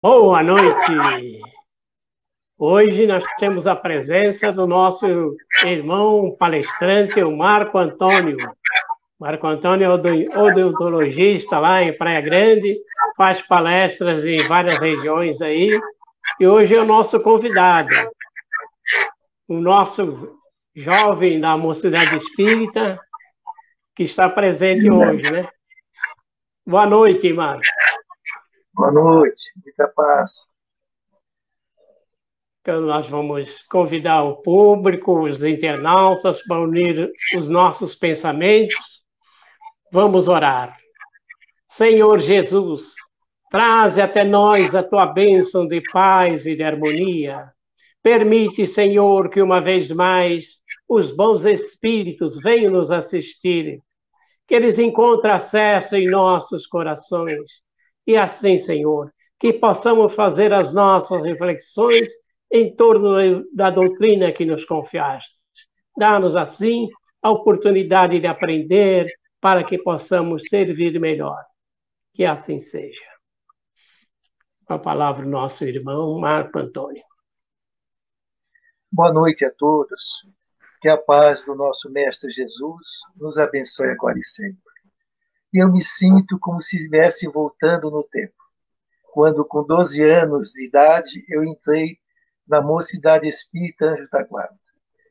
Boa noite! Hoje nós temos a presença do nosso irmão palestrante, o Marco Antônio. Marco Antônio é odontologista lá em Praia Grande, faz palestras em várias regiões aí, e hoje é o nosso convidado, o nosso jovem da Mocidade Espírita, que está presente hoje, né? Boa noite, Marco. Boa noite, muita paz. Então, nós vamos convidar o público, os internautas, para unir os nossos pensamentos. Vamos orar. Senhor Jesus, traze até nós a tua bênção de paz e de harmonia. Permite, Senhor, que uma vez mais os bons espíritos venham nos assistir, que eles encontrem acesso em nossos corações. E assim, Senhor, que possamos fazer as nossas reflexões em torno da doutrina que nos confiaste. Dá-nos, assim, a oportunidade de aprender para que possamos servir melhor. Que assim seja. Com a palavra, nosso irmão Marco Antônio. Boa noite a todos. Que a paz do nosso Mestre Jesus nos abençoe agora e sempre. E eu me sinto como se estivesse voltando no tempo. Quando, com 12 anos de idade, eu entrei na Mocidade Espírita Anjo da Guarda.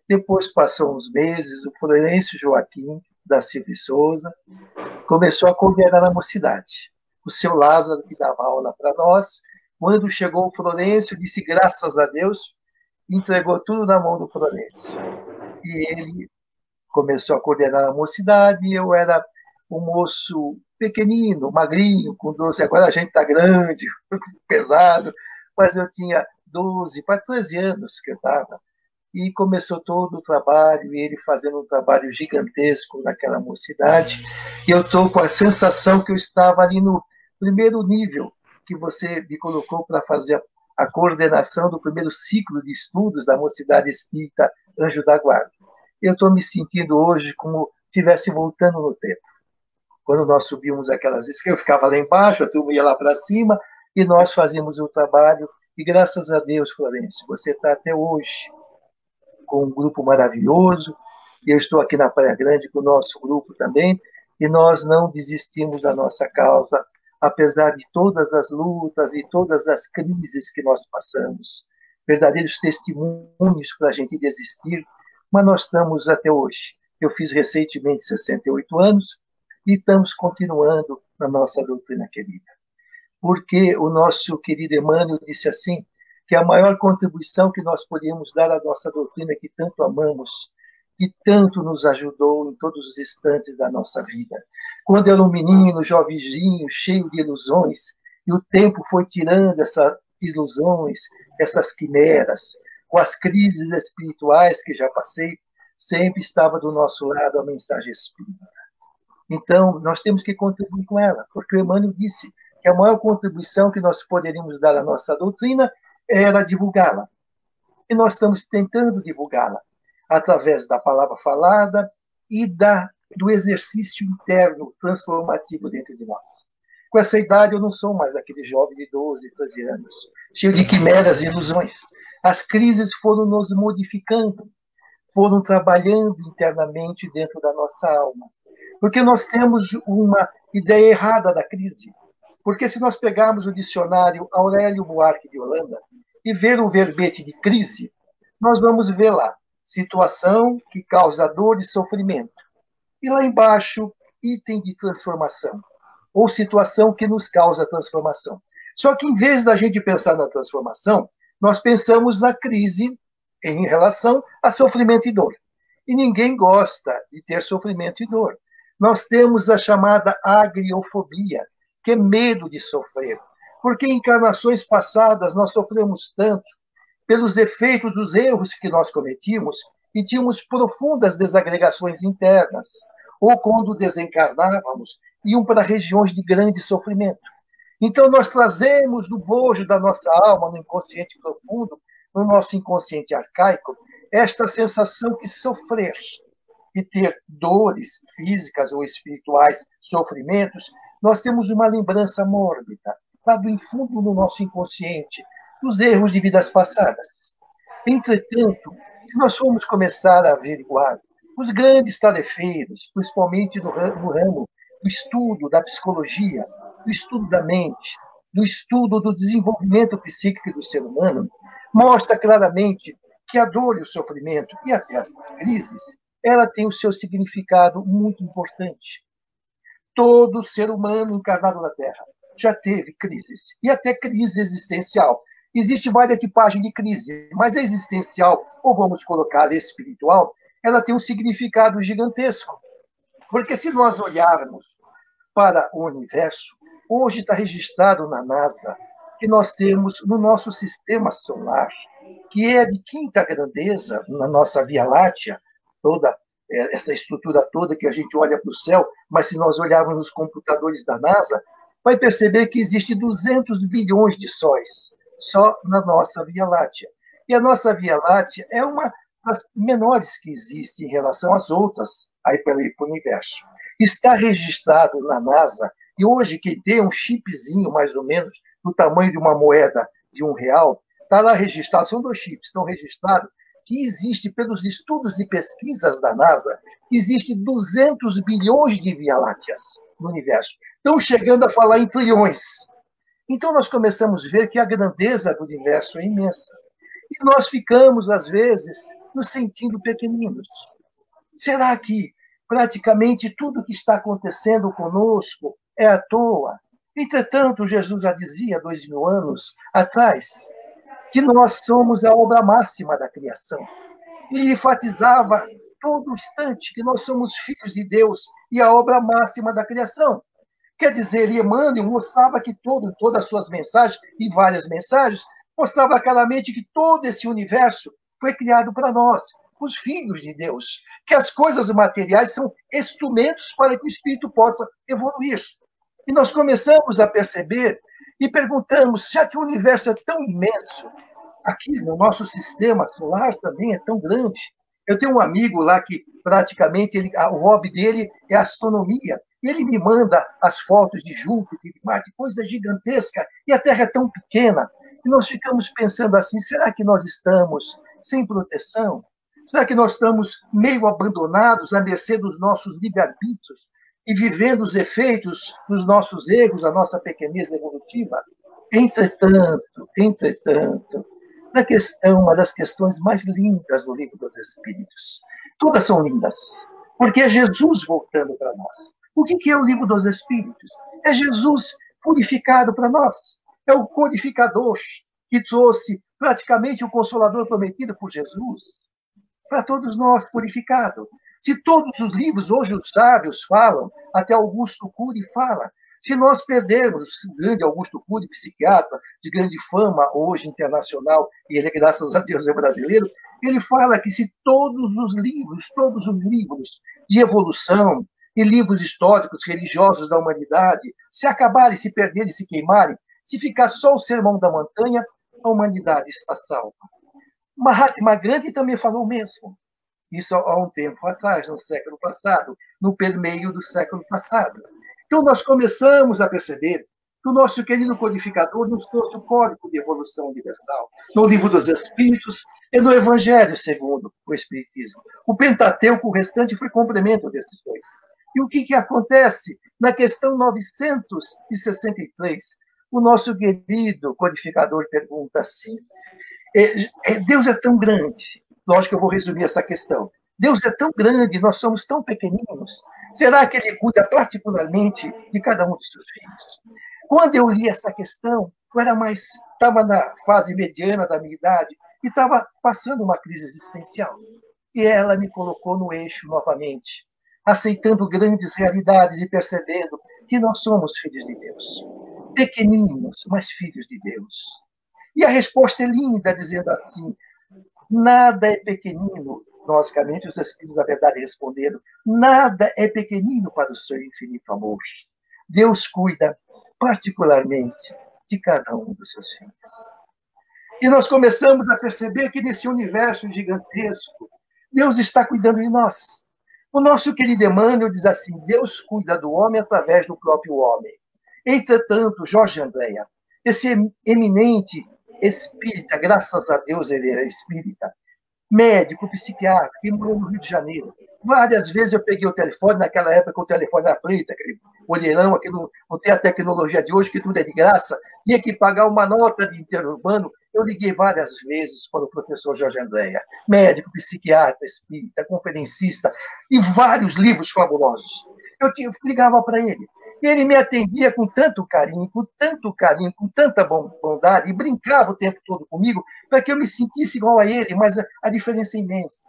Depois passou uns meses, o Florencio Joaquim da Silva e Souza começou a coordenar a mocidade. O seu Lázaro, que dava aula para nós, quando chegou o Florencio, disse graças a Deus, entregou tudo na mão do Florencio. E ele começou a coordenar a mocidade, e eu era um moço pequenino, magrinho, com 12, agora a gente está grande, pesado, mas eu tinha 12 para 13 anos que eu estava, e começou todo o trabalho, e ele fazendo um trabalho gigantesco naquela mocidade, e eu estou com a sensação que eu estava ali no primeiro nível que você me colocou para fazer a coordenação do primeiro ciclo de estudos da Mocidade Espírita Anjo da Guarda. Eu estou me sentindo hoje como se estivesse voltando no tempo. Quando nós subíamos aquelas escadas, eu ficava lá embaixo, a turma ia lá para cima, e nós fazíamos o trabalho, e graças a Deus, Florencio, você está até hoje com um grupo maravilhoso. Eu estou aqui na Praia Grande com o nosso grupo também, e nós não desistimos da nossa causa, apesar de todas as lutas e todas as crises que nós passamos. Verdadeiros testemunhos para a gente desistir, mas nós estamos até hoje. Eu fiz recentemente 68 anos e estamos continuando na nossa doutrina querida. Porque o nosso querido Emmanuel disse assim, que a maior contribuição que nós podemos dar à nossa doutrina que tanto amamos, que tanto nos ajudou em todos os instantes da nossa vida. Quando eu era um menino, jovenzinho, cheio de ilusões, e o tempo foi tirando essas ilusões, essas quimeras, com as crises espirituais que já passei, sempre estava do nosso lado a mensagem espírita. Então, nós temos que contribuir com ela, porque o Emmanuel disse que a maior contribuição que nós poderíamos dar à nossa doutrina era divulgá-la. E nós estamos tentando divulgá-la através da palavra falada e do exercício interno transformativo dentro de nós. Com essa idade, eu não sou mais aquele jovem de 12, 13 anos, cheio de quimeras e ilusões. As crises foram nos modificando, foram trabalhando internamente dentro da nossa alma. Porque nós temos uma ideia errada da crise. Porque se nós pegarmos o dicionário Aurélio Buarque de Holanda e ver o verbete de crise, nós vamos ver lá, situação que causa dor e sofrimento. E lá embaixo, item de transformação, ou situação que nos causa transformação. Só que em vez da gente pensar na transformação, nós pensamos na crise em relação a sofrimento e dor. E ninguém gosta de ter sofrimento e dor. Nós temos a chamada agriofobia, que é medo de sofrer. Porque em encarnações passadas nós sofremos tanto pelos efeitos dos erros que nós cometimos e tínhamos profundas desagregações internas. Ou quando desencarnávamos, iam para regiões de grande sofrimento. Então nós trazemos no bojo da nossa alma, no inconsciente profundo, no nosso inconsciente arcaico, esta sensação que sofrer e ter dores físicas ou espirituais, sofrimentos, nós temos uma lembrança mórbida. lá do fundo no nosso inconsciente, dos erros de vidas passadas. Entretanto, se nós formos começar a averiguar os grandes tarefeiros, principalmente no ramo do estudo da psicologia, do estudo da mente, do estudo do desenvolvimento psíquico do ser humano, mostra claramente que a dor e o sofrimento, e até as crises, ela tem o seu significado muito importante. Todo ser humano encarnado na Terra já teve crises, e até crise existencial. Existe várias tipagens de crise, mas a existencial, ou vamos colocar espiritual, ela tem um significado gigantesco. Porque se nós olharmos para o universo, hoje está registrado na NASA que nós temos no nosso sistema solar, que é de quinta grandeza na nossa Via Láctea, toda essa estrutura toda que a gente olha para o céu, mas se nós olharmos nos computadores da NASA, vai perceber que existe 200 bilhões de sóis só na nossa Via Láctea. E a nossa Via Láctea é uma das menores que existe em relação às outras aí pelo universo. Está registrado na NASA, e hoje quem tem um chipzinho mais ou menos do tamanho de uma moeda de R$1, está lá registrado, são 2 chips, estão registrados, que existe, pelos estudos e pesquisas da NASA, existe 200 bilhões de Via-Lácteas no universo. Estão chegando a falar em trilhões. Então nós começamos a ver que a grandeza do universo é imensa. E nós ficamos, às vezes, nos sentindo pequeninos. Será que praticamente tudo que está acontecendo conosco é à toa? Entretanto, Jesus já dizia 2000 anos atrás que nós somos a obra máxima da criação. E enfatizava todo instante que nós somos filhos de Deus e a obra máxima da criação. Quer dizer, Emmanuel mostrava que todas as suas mensagens, e várias mensagens, mostrava claramente que todo esse universo foi criado para nós, os filhos de Deus, que as coisas materiais são instrumentos para que o espírito possa evoluir. E nós começamos a perceber e perguntamos, já que o universo é tão imenso, aqui no nosso sistema solar também é tão grande. Eu tenho um amigo lá que praticamente o hobby dele é astronomia. E ele me manda as fotos de Júpiter, de Marte, coisa gigantesca, e a Terra é tão pequena. E nós ficamos pensando assim, será que nós estamos sem proteção? Será que nós estamos meio abandonados à mercê dos nossos livre-arbítrios e vivendo os efeitos dos nossos erros, da nossa pequenez evolutiva? Entretanto, uma das questões mais lindas do Livro dos Espíritos. Todas são lindas, porque é Jesus voltando para nós. O que é o Livro dos Espíritos? É Jesus purificado para nós. É o codificador que trouxe praticamente o Consolador prometido por Jesus para todos nós, purificado. Se todos os livros, hoje os sábios falam, até Augusto Cury fala, se nós perdermos o grande Augusto Cury, psiquiatra de grande fama hoje internacional, e ele, graças a Deus, é brasileiro, ele fala que se todos os livros de evolução e livros históricos, religiosos da humanidade, se acabarem, se perderem, se queimarem, se ficar só o Sermão da Montanha, a humanidade está salva. Mahatma Gandhi também falou o mesmo. Isso há um tempo atrás, no século passado, no permeio do século passado. Então, nós começamos a perceber que o nosso querido codificador nos trouxe o Código de Evolução Universal, no Livro dos Espíritos e no Evangelho segundo o Espiritismo. O Pentateuco, o restante, foi complemento desses dois. E o que acontece? Na questão 963, o nosso querido codificador pergunta assim, Deus é tão grande, lógico que eu vou resumir essa questão, Deus é tão grande, nós somos tão pequeninos, será que ele cuida particularmente de cada um de seus filhos? Quando eu li essa questão, eu estava na fase mediana da minha idade e estava passando uma crise existencial. E ela me colocou no eixo novamente, aceitando grandes realidades e percebendo que nós somos filhos de Deus. Pequeninos, mas filhos de Deus. E a resposta é linda, dizendo assim, nada é pequenino. Logicamente, os Espíritos da Verdade responderam, nada é pequenino para o seu infinito amor. Deus cuida particularmente de cada um dos seus filhos. E nós começamos a perceber que nesse universo gigantesco, Deus está cuidando de nós. O nosso querido Emmanuel diz assim, Deus cuida do homem através do próprio homem. Entretanto, Jorge Andréa, esse eminente espírita, graças a Deus ele era espírita, médico, psiquiatra, que morou no Rio de Janeiro. Várias vezes eu peguei o telefone, naquela época o telefone era preto, aquele olheirão, aquilo, não tem a tecnologia de hoje, que tudo é de graça, tinha que pagar uma nota de interurbano. Eu liguei várias vezes para o professor Jorge Andréa, médico, psiquiatra, espírita, conferencista, e vários livros fabulosos. Eu ligava para ele. E ele me atendia com tanto carinho, com tanta bondade, e brincava o tempo todo comigo, para que eu me sentisse igual a ele, mas a diferença é imensa.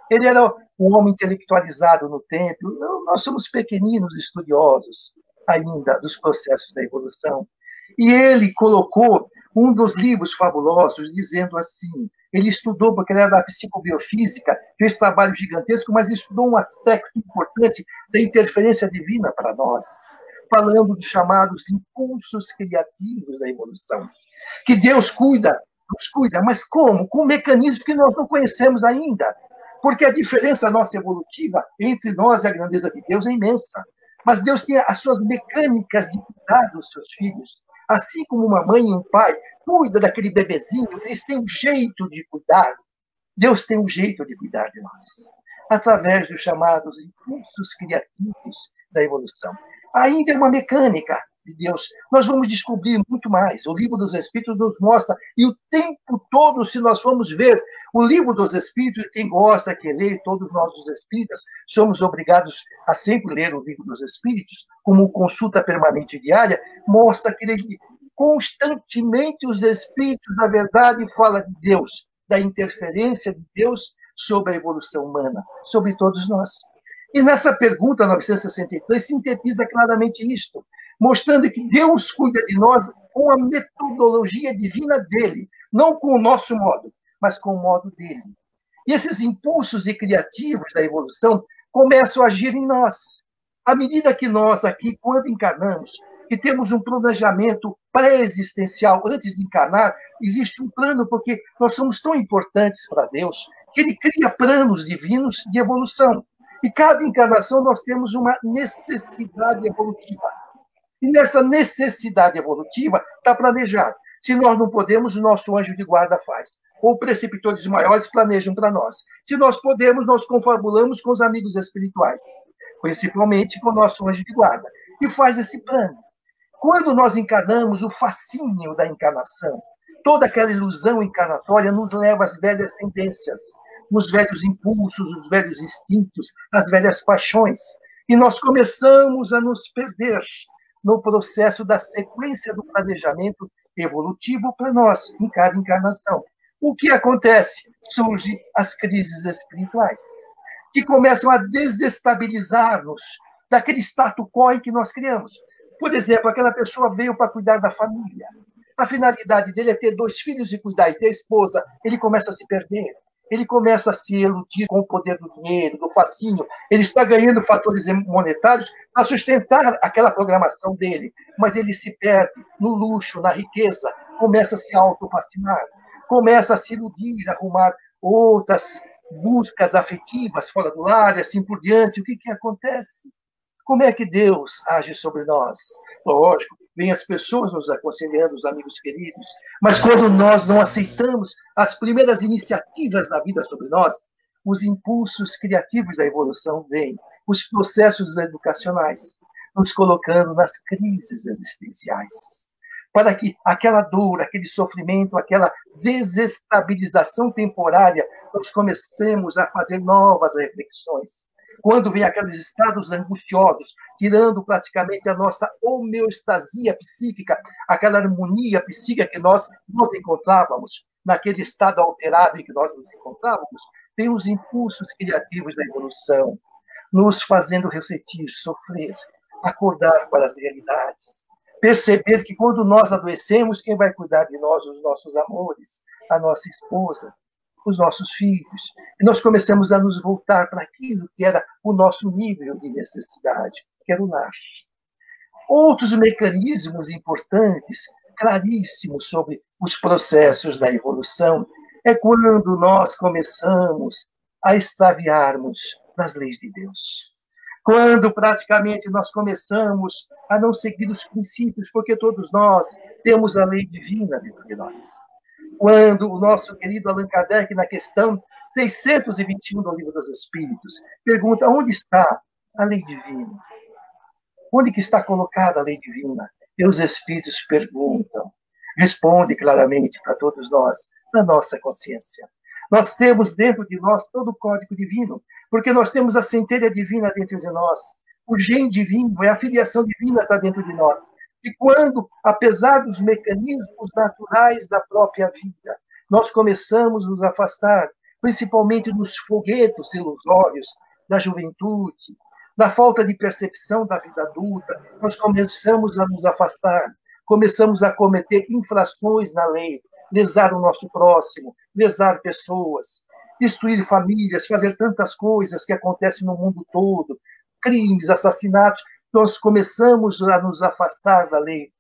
Ele era um homem intelectualizado no tempo. Nós somos pequeninos estudiosos ainda dos processos da evolução. E ele colocou um dos livros fabulosos, dizendo assim, ele estudou, porque ele era da psicobiofísica, fez trabalho gigantesco, mas estudou um aspecto importante da interferência divina para nós, falando de chamados impulsos criativos da evolução. Que Deus nos cuida, mas como? Com um mecanismo que nós não conhecemos ainda. Porque a diferença nossa evolutiva entre nós e a grandeza de Deus é imensa. Mas Deus tem as suas mecânicas de cuidar dos seus filhos. Assim como uma mãe e um pai cuidam daquele bebezinho, eles têm um jeito de cuidar. Deus tem um jeito de cuidar de nós, através dos chamados impulsos criativos da evolução. Ainda é uma mecânica de Deus. Nós vamos descobrir muito mais. O Livro dos Espíritos nos mostra, e o tempo todo, se nós formos ver o Livro dos Espíritos, quem gosta, quem lê, todos nós os espíritas, somos obrigados a sempre ler o Livro dos Espíritos, como consulta permanente diária, mostra que ele, constantemente os espíritos, na verdade, falam de Deus, da interferência de Deus sobre a evolução humana, sobre todos nós. E nessa pergunta 963 sintetiza claramente isto, mostrando que Deus cuida de nós com a metodologia divina dele, não com o nosso modo, mas com o modo dele. E esses impulsos e criativos da evolução começam a agir em nós. À medida que nós aqui, quando encarnamos, que temos um planejamento pré-existencial antes de encarnar, existe um plano, porque nós somos tão importantes para Deus, que ele cria planos divinos de evolução. E cada encarnação nós temos uma necessidade evolutiva. E nessa necessidade evolutiva está planejado. Se nós não podemos, o nosso anjo de guarda faz. Ou preceptores maiores planejam para nós. Se nós podemos, nós confabulamos com os amigos espirituais, principalmente com o nosso anjo de guarda, e faz esse plano. Quando nós encarnamos, o fascínio da encarnação, toda aquela ilusão encarnatória nos leva às velhas tendências, os velhos impulsos, os velhos instintos, as velhas paixões. E nós começamos a nos perder no processo da sequência do planejamento evolutivo para nós, em cada encarnação. O que acontece? Surgem as crises espirituais, que começam a desestabilizar-nos daquele status quo em que nós criamos. Por exemplo, aquela pessoa veio para cuidar da família. A finalidade dele é ter 2 filhos e cuidar, e ter esposa. Ele começa a se perder. Ele começa a se iludir com o poder do dinheiro, do fascínio. Ele está ganhando fatores monetários para sustentar aquela programação dele. Mas ele se perde no luxo, na riqueza. Começa a se autofascinar. Começa a se iludir, a arrumar outras buscas afetivas fora do lar e assim por diante. O que acontece? Como é que Deus age sobre nós? Lógico, vem as pessoas nos aconselhando, os amigos queridos, mas quando nós não aceitamos as primeiras iniciativas da vida sobre nós, os impulsos criativos da evolução vêm, os processos educacionais, nos colocando nas crises existenciais, para que aquela dor, aquele sofrimento, aquela desestabilização temporária, nós comecemos a fazer novas reflexões. Quando vem aqueles estados angustiosos, tirando praticamente a nossa homeostasia psíquica, aquela harmonia psíquica que nós encontrávamos, naquele estado alterado em que nós nos encontrávamos, tem os impulsos criativos da evolução, nos fazendo refletir, sofrer, acordar para as realidades, perceber que quando nós adoecemos, quem vai cuidar de nós? Os nossos amores, a nossa esposa, os nossos filhos. E nós começamos a nos voltar para aquilo que era o nosso nível de necessidade, que era o lar. Outros mecanismos importantes, claríssimos sobre os processos da evolução, é quando nós começamos a extraviarmos das leis de Deus. Quando praticamente nós começamos a não seguir os princípios, porque todos nós temos a lei divina dentro de nós. Quando o nosso querido Allan Kardec, na questão 621 do Livro dos Espíritos, pergunta onde está a lei divina? Onde que está colocada a lei divina? E os Espíritos perguntam, responde claramente para todos nós, na nossa consciência. Nós temos dentro de nós todo o código divino, porque nós temos a centelha divina dentro de nós. O gene divino, a filiação divina está dentro de nós. E quando, apesar dos mecanismos naturais da própria vida, nós começamos a nos afastar, principalmente dos foguetos ilusórios da juventude, da falta de percepção da vida adulta, nós começamos a nos afastar, começamos a cometer infrações na lei, lesar o nosso próximo, lesar pessoas, destruir famílias, fazer tantas coisas que acontecem no mundo todo, crimes, assassinatos, nós começamos a nos afastar da lei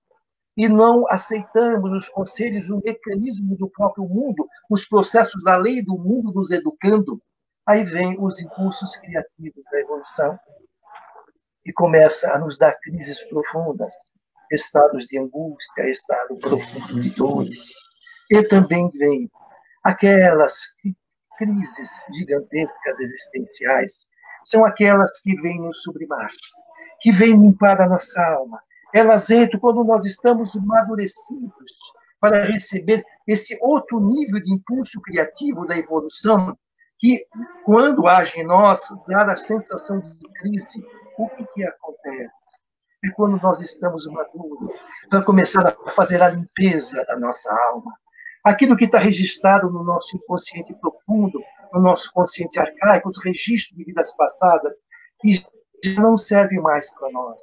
e não aceitamos os conselhos, o mecanismo do próprio mundo, os processos da lei do mundo nos educando. Aí vem os impulsos criativos da evolução e começa a nos dar crises profundas, estados de angústia, estado profundo de dores. E também vem aquelas crises gigantescas existenciais, são aquelas que vêm nos sublimar, que vêm limpar a nossa alma. Elas entram quando nós estamos amadurecidos para receber esse outro nível de impulso criativo da evolução, que, quando age em nós, dá a sensação de crise. O que acontece? É quando nós estamos maduros, para começar a fazer a limpeza da nossa alma. Aquilo que está registrado no nosso inconsciente profundo, no nosso consciente arcaico, os registros de vidas passadas, que já não servem mais para nós,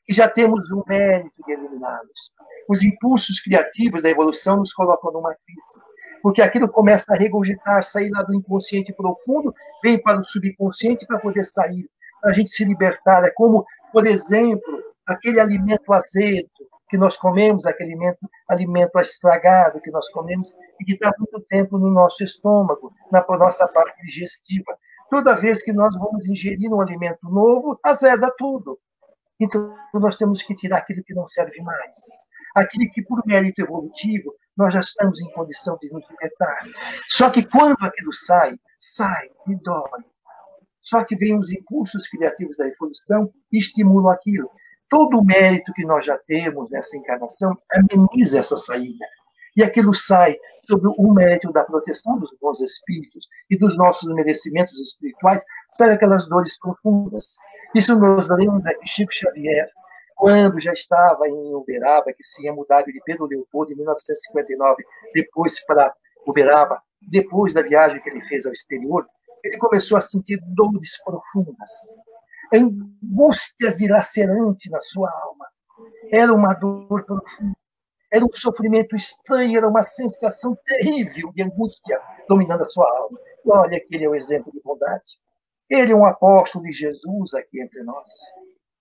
que já temos o mérito de eliminá-los. Os impulsos criativos da evolução nos colocam numa crise, porque aquilo começa a regurgitar, sair lá do inconsciente profundo, vem para o subconsciente para poder sair, para a gente se libertar. É como, por exemplo, aquele alimento azedo que nós comemos, aquele alimento estragado que nós comemos e que está muito tempo no nosso estômago, na nossa parte digestiva. Toda vez que nós vamos ingerir um alimento novo, azeda tudo. Então, nós temos que tirar aquilo que não serve mais. Aquilo que, por mérito evolutivo, nós já estamos em condição de nos libertar. Só que quando aquilo sai e dói. Só que vem os impulsos criativos da evolução e estimulam aquilo. Todo o mérito que nós já temos nessa encarnação ameniza essa saída. E aquilo sai sobre o mérito da proteção dos bons espíritos e dos nossos merecimentos espirituais, saem aquelas dores profundas. Isso nos lembra que Chico Xavier, quando já estava em Uberaba, que se tinha mudado de Pedro Leopoldo em 1959, depois para Uberaba, depois da viagem que ele fez ao exterior, ele começou a sentir dores profundas, angústias dilacerantes na sua alma. Era uma dor profunda, era um sofrimento estranho, era uma sensação terrível de angústia dominando a sua alma. E olha que ele é o exemplo de bondade. Ele é um apóstolo de Jesus aqui entre nós,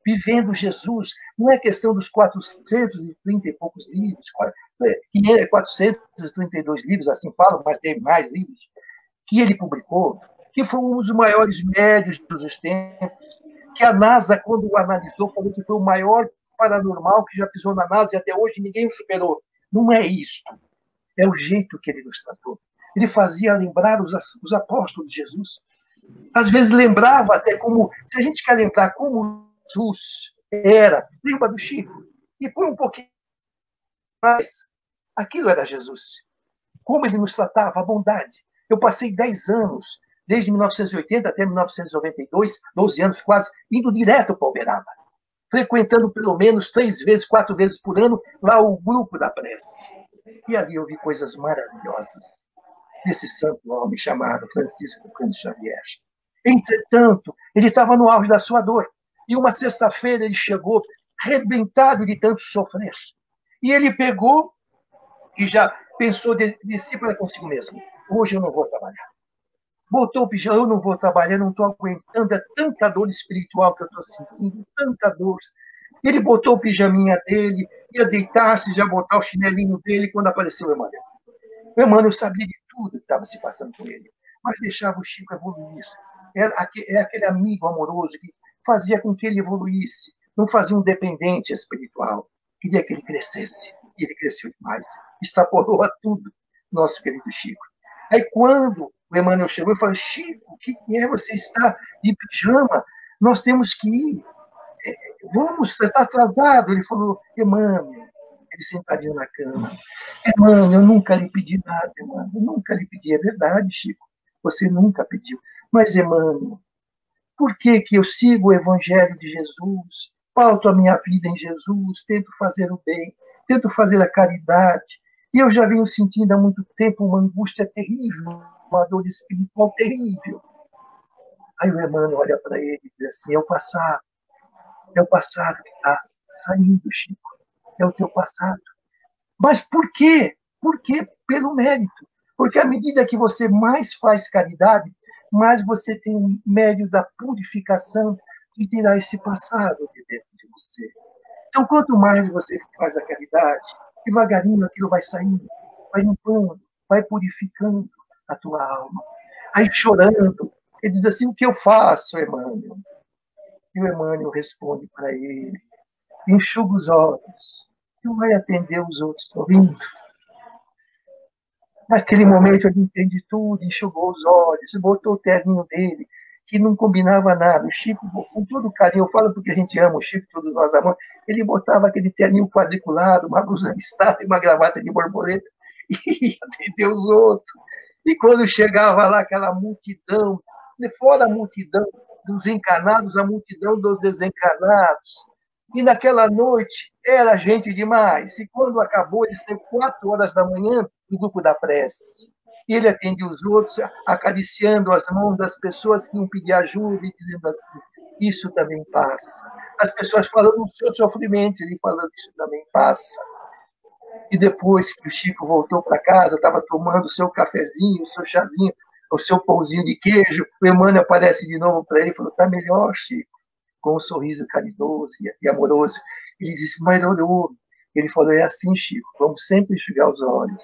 vivendo Jesus. Não é questão dos 430 e poucos livros, 432 livros, assim falam, mas tem mais livros, que ele publicou, que foi um dos maiores médios de todos os tempos, que a NASA, quando o analisou, falou que foi o maior paranormal que já pisou na NASA e até hoje ninguém o superou. Não é isso. É o jeito que ele nos tratou. Ele fazia lembrar os apóstolos de Jesus. Às vezes lembrava até como, se a gente quer lembrar como Jesus era, lembra do Chico, e põe um pouquinho mais. Aquilo era Jesus. Como ele nos tratava, a bondade. Eu passei 10 anos, desde 1980 até 1992, 12 anos quase, indo direto para Uberaba, frequentando pelo menos 3 vezes, 4 vezes por ano, lá o grupo da prece. E ali eu vi coisas maravilhosas desse santo homem chamado Francisco Cândido Xavier. Entretanto, ele estava no auge da sua dor. E uma sexta-feira ele chegou arrebentado de tanto sofrer. E ele pegou e já pensou de si para consigo mesmo. Hoje eu não vou trabalhar. Botou o pijama, eu não vou trabalhar, não estou aguentando, é tanta dor espiritual que eu estou sentindo, tanta dor. Ele botou o pijaminha dele, ia deitar-se, já botar o chinelinho dele, quando apareceu o Emmanuel. O Emmanuel sabia de tudo que estava se passando com ele, mas deixava o Chico evoluir. É aquele amigo amoroso que fazia com que ele evoluísse, não fazia um dependente espiritual. Queria que ele crescesse. E ele cresceu demais. Extrapolou a tudo, nosso querido Chico. Aí, quando o Emmanuel chegou, eu falei: Chico, o que é? Você está de pijama? Nós temos que ir. Vamos, você está atrasado. Ele falou: Emmanuel, ele sentadinho na cama. Emmanuel, eu nunca lhe pedi nada, Emmanuel. Eu nunca lhe pedi. É verdade, Chico. Você nunca pediu. Mas, Emmanuel, por que que eu sigo o Evangelho de Jesus, pauto a minha vida em Jesus, tento fazer o bem, tento fazer a caridade, e eu já venho sentindo há muito tempo uma angústia terrível, uma dor espiritual terrível. Aí o Emmanuel olha para ele e diz assim: é o passado que está saindo, Chico, é o teu passado. Mas por quê? Por quê? Pelo mérito. Porque à medida que você mais faz caridade, mais você tem um mérito da purificação de tirar esse passado de dentro de você. Então, quanto mais você faz a caridade, devagarinho aquilo vai saindo, vai limpando, vai purificando a tua alma. Aí, chorando, ele diz assim: o que eu faço, Emmanuel? E o Emmanuel responde para ele: enxuga os olhos, não vai atender os outros sorrindo. Naquele momento ele entende tudo, enxugou os olhos, botou o terninho dele, que não combinava nada. O Chico, com todo carinho, eu falo porque a gente ama o Chico, todos nós amamos, ele botava aquele terninho quadriculado, uma blusa listada e uma gravata de borboleta, e ia atender os outros. E quando chegava lá aquela multidão, fora a multidão dos encarnados, a multidão dos desencarnados, e naquela noite era gente demais. E quando acabou, ele saiu 4 horas da manhã no grupo da prece. E ele atendia os outros, acariciando as mãos das pessoas que iam pedir ajuda e dizendo assim: isso também passa. As pessoas falando do seu sofrimento, ele falando: isso também passa. E depois que o Chico voltou para casa, estava tomando o seu cafezinho, o seu chazinho, o seu pãozinho de queijo, o Emmanuel aparece de novo para ele e falou: está melhor, Chico? Com um sorriso caridoso e amoroso. Ele disse: melhorou. Ele falou: é assim, Chico, vamos sempre enxugar os olhos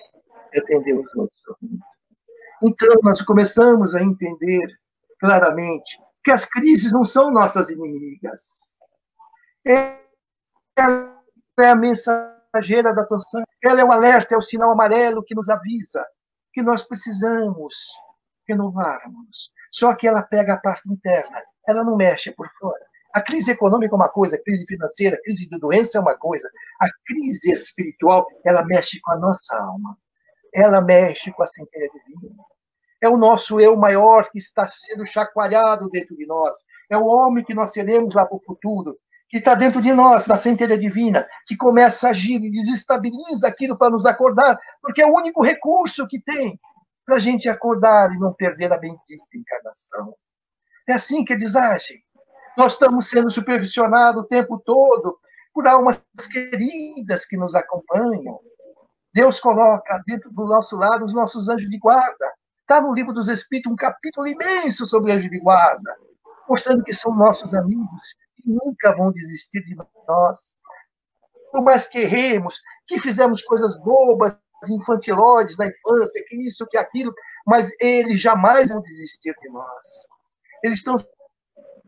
e atender os outros sorrindo. Então, nós começamos a entender claramente que as crises não são nossas inimigas. Ela é a mensageira da atenção, ela é o alerta, é o sinal amarelo que nos avisa que nós precisamos renovarmos. Só que ela pega a parte interna, ela não mexe por fora. A crise econômica é uma coisa, a crise financeira, a crise de doença é uma coisa. A crise espiritual, ela mexe com a nossa alma. Ela mexe com a centelha divina. É o nosso eu maior que está sendo chacoalhado dentro de nós. É o homem que nós seremos lá para o futuro, que está dentro de nós, na centelha divina, que começa a agir e desestabiliza aquilo para nos acordar, porque é o único recurso que tem para a gente acordar e não perder a bendita encarnação. É assim que eles agem. Nós estamos sendo supervisionados o tempo todo por almas queridas que nos acompanham. Deus coloca dentro do nosso lado os nossos anjos de guarda. Está no Livro dos Espíritos um capítulo imenso sobre anjos de guarda, mostrando que são nossos amigos e nunca vão desistir de nós. Por mais que erremos, que fizemos coisas bobas, infantiloides na infância, que isso, que aquilo, mas eles jamais vão desistir de nós. Eles estão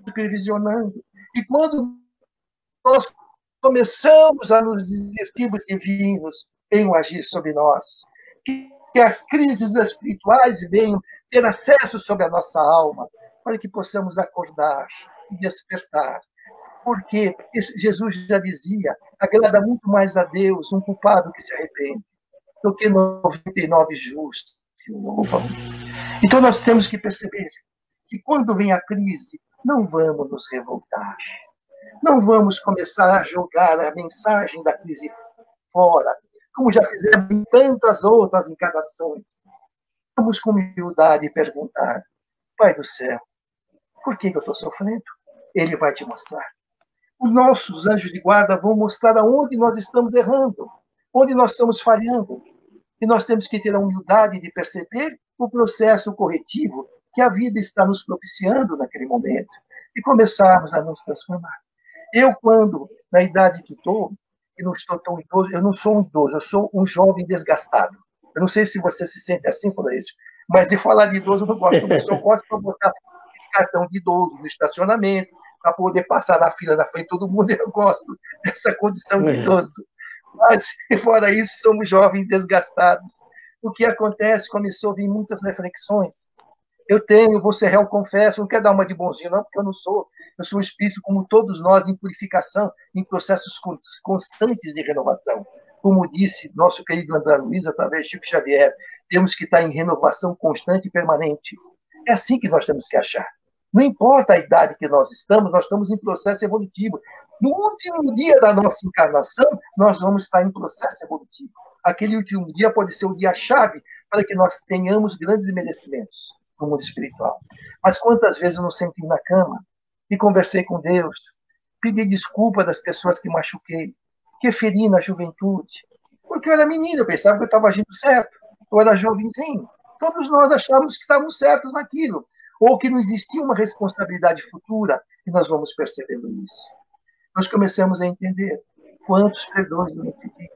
supervisionando. E quando nós começamos a nos divertirmos divinos, venham agir sobre nós. Que as crises espirituais venham ter acesso sobre a nossa alma, para que possamos acordar e despertar. Porque Jesus já dizia: agrada muito mais a Deus um culpado que se arrepende do que 99 justos que o louvam. Então nós temos que perceber que quando vem a crise, não vamos nos revoltar. Não vamos começar a jogar a mensagem da crise fora, como já fizemos em tantas outras encarnações. Vamos com humildade perguntar: Pai do céu, por que eu estou sofrendo? Ele vai te mostrar. Os nossos anjos de guarda vão mostrar aonde nós estamos errando, onde nós estamos falhando. E nós temos que ter a humildade de perceber o processo corretivo que a vida está nos propiciando naquele momento e começarmos a nos transformar. Eu, quando, na idade que estou, e não estou tão idoso, eu não sou um idoso, eu sou um jovem desgastado. Eu não sei se você se sente assim, Florencio, mas de falar de idoso eu não gosto, mas eu gosto de botar cartão de idoso no estacionamento, para poder passar na fila na frente de todo mundo. Eu gosto dessa condição de idoso. Mas, fora isso, somos jovens desgastados. O que acontece? Começou a vir muitas reflexões. Vou ser réu, confesso, não quero dar uma de bonzinho, não, porque eu não sou. Eu sou um espírito como todos nós, em purificação, em processos constantes de renovação. Como disse nosso querido André Luiz, através de Chico Xavier, temos que estar em renovação constante e permanente. É assim que nós temos que achar. Não importa a idade que nós estamos em processo evolutivo. No último dia da nossa encarnação, nós vamos estar em processo evolutivo. Aquele último dia pode ser o dia-chave para que nós tenhamos grandes merecimentos no mundo espiritual. Mas quantas vezes eu não sentei na cama e conversei com Deus, pedi desculpa das pessoas que machuquei, que feri na juventude, porque eu era menino, eu pensava que eu estava agindo certo, eu era jovenzinho. Todos nós achávamos que estávamos certos naquilo, ou que não existia uma responsabilidade futura, e nós vamos percebendo isso. Nós começamos a entender quantos perdões eu me pedi.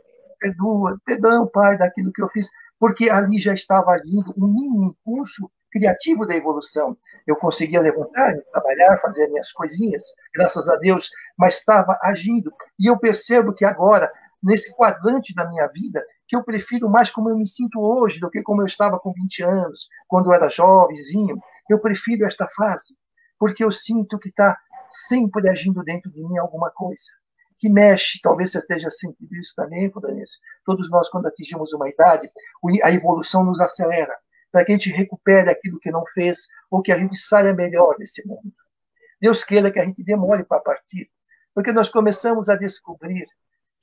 Perdão, Pai, daquilo que eu fiz, porque ali já estava agindo um mínimo impulso criativo da evolução. Eu conseguia levantar, trabalhar, fazer minhas coisinhas, graças a Deus, mas estava agindo. E eu percebo que agora, nesse quadrante da minha vida, que eu prefiro mais como eu me sinto hoje do que como eu estava com 20 anos, quando eu era jovenzinho. Eu prefiro esta fase, porque eu sinto que está sempre agindo dentro de mim alguma coisa que mexe. Talvez você esteja sentindo isso também, Pudanês. Todos nós, quando atingimos uma idade, a evolução nos acelera, para que a gente recupere aquilo que não fez, ou que a gente saia melhor desse mundo. Deus queira que a gente demore para partir, porque nós começamos a descobrir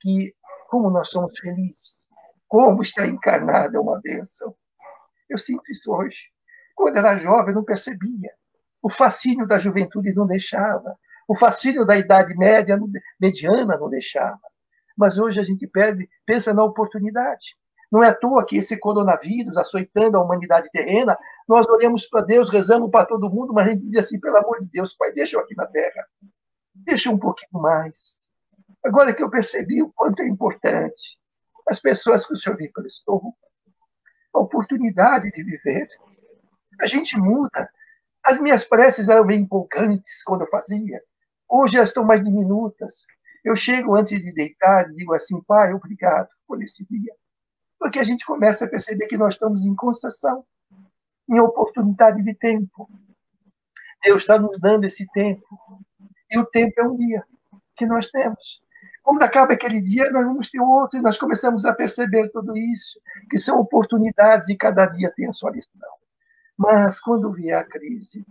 que, como nós somos felizes, como estar encarnado é uma bênção. Eu sinto isso hoje. Quando era jovem, eu não percebia. O fascínio da juventude não deixava. O fascínio da idade mediana não deixava. Mas hoje a gente pensa na oportunidade. Não é à toa que esse coronavírus, açoitando a humanidade terrena, nós olhamos para Deus, rezamos para todo mundo, mas a gente diz assim, pelo amor de Deus, Pai, deixa eu aqui na Terra. Deixa um pouquinho mais. Agora que eu percebi o quanto é importante as pessoas que o Senhor me prestou, a oportunidade de viver. A gente muda. As minhas preces eram bem empolgantes quando eu fazia. Hoje elas estão mais diminutas. Eu chego antes de deitar e digo assim, Pai, obrigado por esse dia. Porque a gente começa a perceber que nós estamos em concessão, em oportunidade de tempo. Deus está nos dando esse tempo. E o tempo é um dia que nós temos. Quando acaba aquele dia, nós vamos ter outro, e nós começamos a perceber tudo isso, que são oportunidades e cada dia tem a sua lição. Mas quando vier a crise,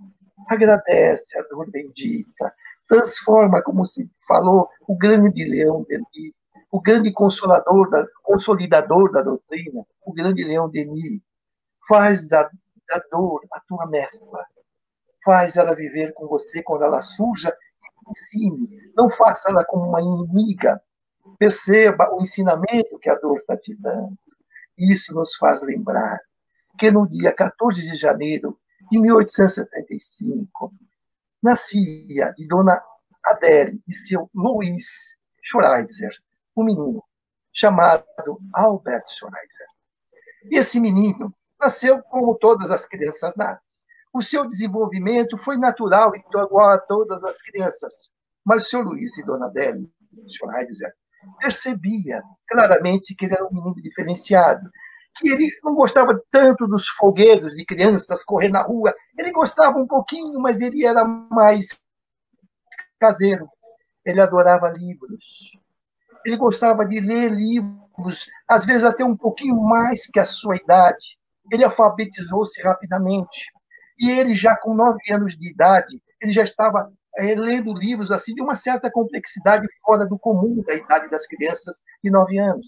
agradece a dor bendita, transforma, como se falou, o grande leão Denis, o grande consolidador da doutrina, o grande leão Denis, faz da dor a tua mestra, faz ela viver com você quando ela surja e te ensine, não faça ela como uma inimiga, perceba o ensinamento que a dor está te dando. Isso nos faz lembrar que no dia 14 de janeiro de 1875, nascia de Dona Adele e seu Luiz Schweitzer, um menino chamado Albert Schweitzer. E esse menino nasceu como todas as crianças nascem. O seu desenvolvimento foi natural e igual a todas as crianças. Mas o seu Luiz e Dona Adele Schweitzer percebia claramente que ele era um menino diferenciado, que ele não gostava tanto dos folguedos de crianças correr na rua. Ele gostava um pouquinho, mas ele era mais caseiro. Ele adorava livros. Ele gostava de ler livros, às vezes até um pouquinho mais que a sua idade. Ele alfabetizou-se rapidamente. E ele já com 9 anos de idade, ele já estava lendo livros assim de uma certa complexidade fora do comum da idade das crianças de 9 anos.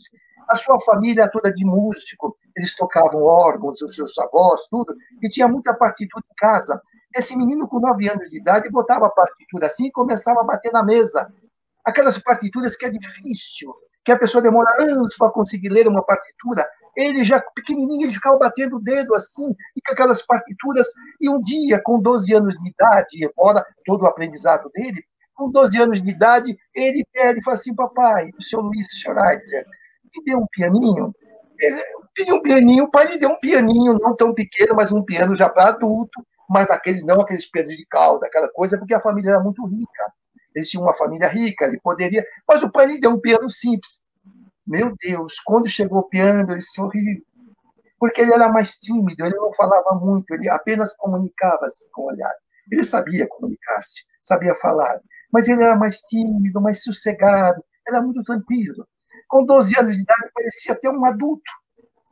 A sua família toda de músico, eles tocavam órgãos, os seus avós, tudo, e tinha muita partitura em casa. Esse menino com 9 anos de idade botava a partitura assim e começava a bater na mesa. Aquelas partituras que é difícil, que a pessoa demora anos para conseguir ler uma partitura. Ele já pequenininho, ele ficava batendo o dedo assim, e com aquelas partituras, e um dia, com 12 anos de idade, fora todo o aprendizado dele, com 12 anos de idade, ele pede e fala assim, papai, o seu Luiz Schweitzer, me deu um pianinho? Ele pediu um pianinho, o pai lhe deu um pianinho, não tão pequeno, mas um piano já para adulto, mas não aqueles Pedro de Calda, aquela coisa, porque a família era muito rica. Eles tinham uma família rica, ele poderia. Mas o pai lhe deu um piano simples. Meu Deus, quando chegou o piano, ele sorriu. Porque ele era mais tímido, ele não falava muito, ele apenas comunicava-se com o olhar. Ele sabia comunicar-se, sabia falar, mas ele era mais tímido, mais sossegado, era muito tranquilo. Com 12 anos de idade, parecia até um adulto,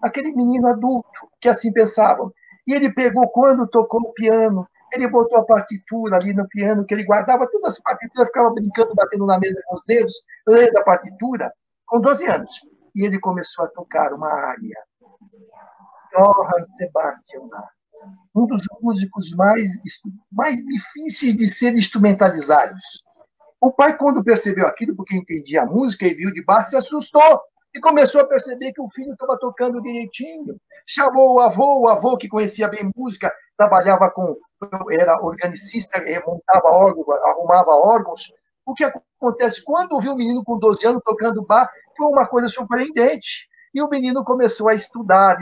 aquele menino adulto, que assim pensavam. E ele pegou, quando tocou o piano, ele botou a partitura ali no piano, que ele guardava todas as partituras, ficava brincando, batendo na mesa com os dedos, lendo a partitura, com 12 anos. E ele começou a tocar uma área. Johann Sebastian Bach, um dos músicos mais difíceis de ser instrumentalizados. O pai, quando percebeu aquilo, porque entendia a música e viu de Bach, se assustou e começou a perceber que o filho estava tocando direitinho. Chamou o avô que conhecia bem música, trabalhava era organicista, montava órgãos, arrumava órgãos. O que acontece? Quando viu o menino com 12 anos tocando Bach, foi uma coisa surpreendente. E o menino começou a estudar,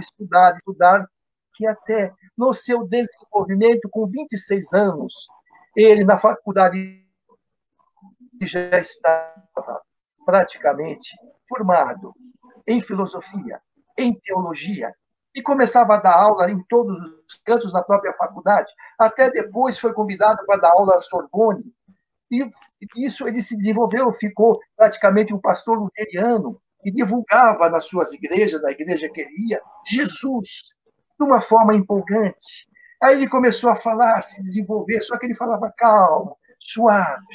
que até no seu desenvolvimento, com 26 anos, ele, na faculdade, já estava praticamente formado em filosofia, em teologia, e começava a dar aula em todos os cantos da própria faculdade. Até depois foi convidado para dar aula à Sorbonne. E isso ele se desenvolveu, ficou praticamente um pastor luterano e divulgava nas suas igrejas, na igreja que ele ia, Jesus, de uma forma empolgante. Aí ele começou a falar, se desenvolver, só que ele falava calmo, suave.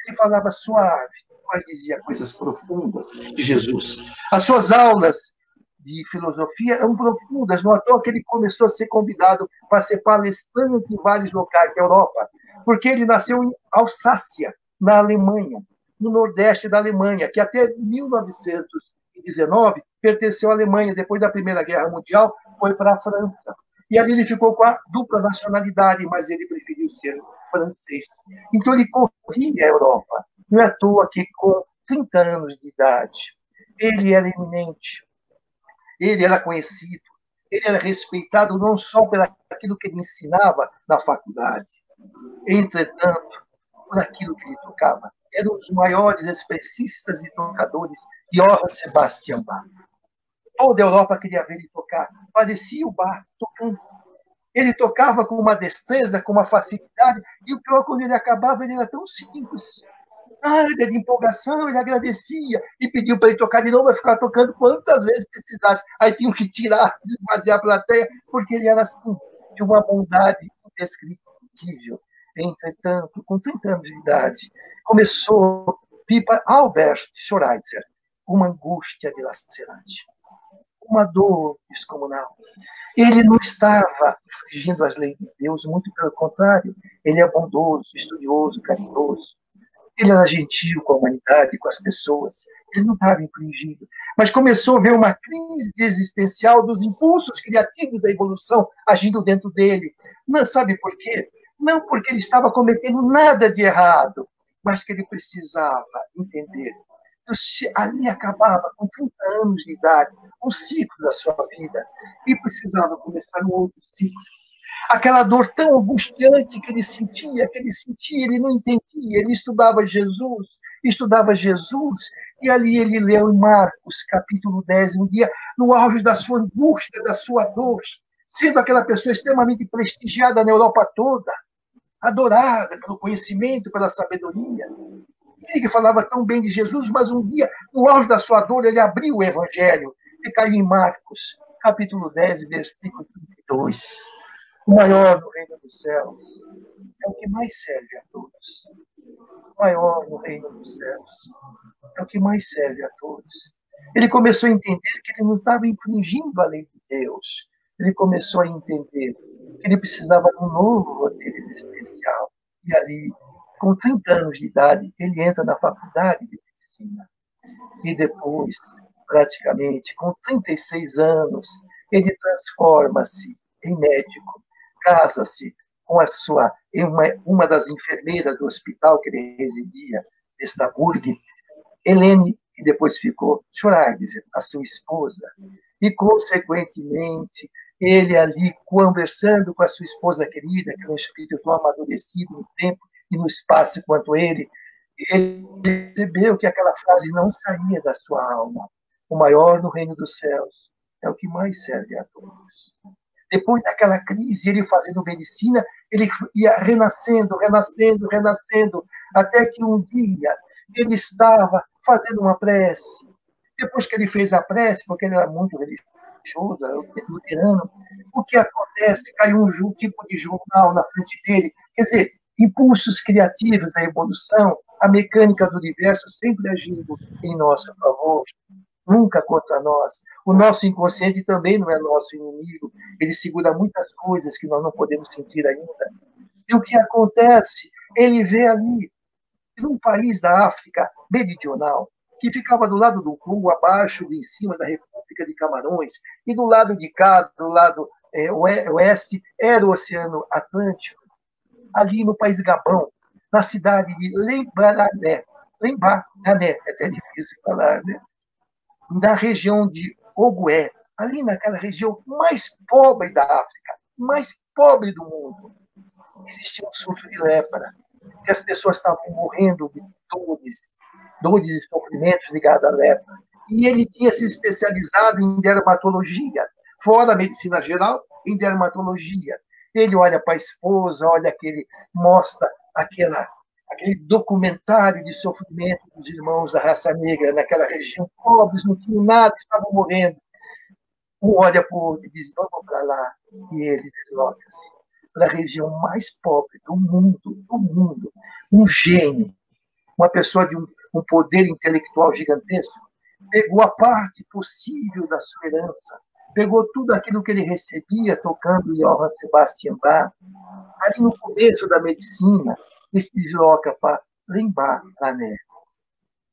Ele falava suave, mas dizia coisas profundas de Jesus. As suas aulas de filosofia eram profundas, não à toa que ele começou a ser convidado para ser palestrante em vários locais da Europa, porque ele nasceu em Alsácia, na Alemanha, no nordeste da Alemanha, que até 1919 pertenceu à Alemanha. Depois da Primeira Guerra Mundial, foi para a França. E ali ele ficou com a dupla nacionalidade, mas ele preferiu ser francês. Então ele corria a Europa. Não é à toa que, com 30 anos de idade, ele era eminente, ele era conhecido, ele era respeitado não só por aquilo que ele ensinava na faculdade, entretanto, por aquilo que ele tocava. Era um dos maiores expressistas e tocadores, Johann Sebastian Bach. Toda a Europa queria ver ele tocar. Parecia o Bach tocando. Ele tocava com uma destreza, com uma facilidade, e o pior, quando ele acabava, ele era tão simples. Nada de empolgação, ele agradecia e pediu para ele tocar de novo, vai ficar tocando quantas vezes precisasse. Aí tinham que tirar, esvaziar a plateia, porque ele era assim, de uma bondade indescritível. Entretanto, com 30 anos de idade, começou a vir para Albert Schweitzer uma angústia dilacerante, uma dor descomunal. Ele não estava infringindo as leis de Deus, muito pelo contrário, ele é bondoso, estudioso, carinhoso. Ele era gentil com a humanidade, com as pessoas. Ele não estava infringindo. Mas começou a ver uma crise existencial dos impulsos criativos da evolução agindo dentro dele. Não sabe por quê? Não porque ele estava cometendo nada de errado, mas que ele precisava entender. Ali acabava, com 30 anos de idade, um ciclo da sua vida, e precisava começar um outro ciclo. Aquela dor tão angustiante que ele sentia, ele não entendia, ele estudava Jesus, e ali ele leu em Marcos, capítulo 10, um dia, no auge da sua angústia, da sua dor, sendo aquela pessoa extremamente prestigiada na Europa toda, adorada pelo conhecimento, pela sabedoria. Ele que falava tão bem de Jesus, mas um dia, no auge da sua dor, ele abriu o Evangelho e caiu em Marcos, capítulo 10, versículo 32. O maior no reino dos céus é o que mais serve a todos. O maior no reino dos céus é o que mais serve a todos. Ele começou a entender que ele não estava infringindo a lei de Deus. Ele começou a entender que ele precisava de um novo roteiro existencial. E ali, com 30 anos de idade, ele entra na faculdade de medicina. E depois, praticamente, com 36 anos, ele transforma-se em médico, casa-se com uma das enfermeiras do hospital que ele residia, Estaburg, Helene, que depois ficou Schweitzer, a sua esposa. E, consequentemente, ele ali conversando com a sua esposa querida, que é um espírito tão amadurecido no tempo e no espaço quanto ele percebeu que aquela frase não saía da sua alma. O maior no reino dos céus é o que mais serve a todos. Depois daquela crise, ele fazendo medicina, ele ia renascendo, renascendo, renascendo, até que um dia ele estava fazendo uma prece. Depois que ele fez a prece, porque ele era muito religioso, era luterano, o que acontece? Caiu um tipo de jornal na frente dele. Quer dizer, impulsos criativos da evolução, a mecânica do universo sempre agindo em nosso favor, nunca contra nós. O nosso inconsciente também não é nosso inimigo. Ele segura muitas coisas que nós não podemos sentir ainda. E o que acontece? Ele vê ali, num país da África meridional, que ficava do lado do Congo, abaixo e em cima da República de Camarões, e do lado de cá, do lado oeste, era o Oceano Atlântico, ali no país Gabão, na cidade de Lembaré, é até difícil falar, né? Na região de Ogoé, ali naquela região mais pobre da África, mais pobre do mundo, existia um surto de lepra, que as pessoas estavam morrendo de dores e sofrimentos ligados à lepra. E ele tinha se especializado em dermatologia, fora a medicina geral, em dermatologia. Ele olha para a esposa, mostra aquele documentário de sofrimento dos irmãos da raça negra naquela região, pobres, não tinham nada, estavam morrendo. Um olha para o outro e diz, vamos para lá, e ele desloca-se para a região mais pobre do mundo. Um gênio, uma pessoa de um poder intelectual gigantesco, pegou a parte possível da sua herança, pegou tudo aquilo que ele recebia tocando Johann Sebastian Bach, ali no começo da medicina, e se desloca para Lembaré,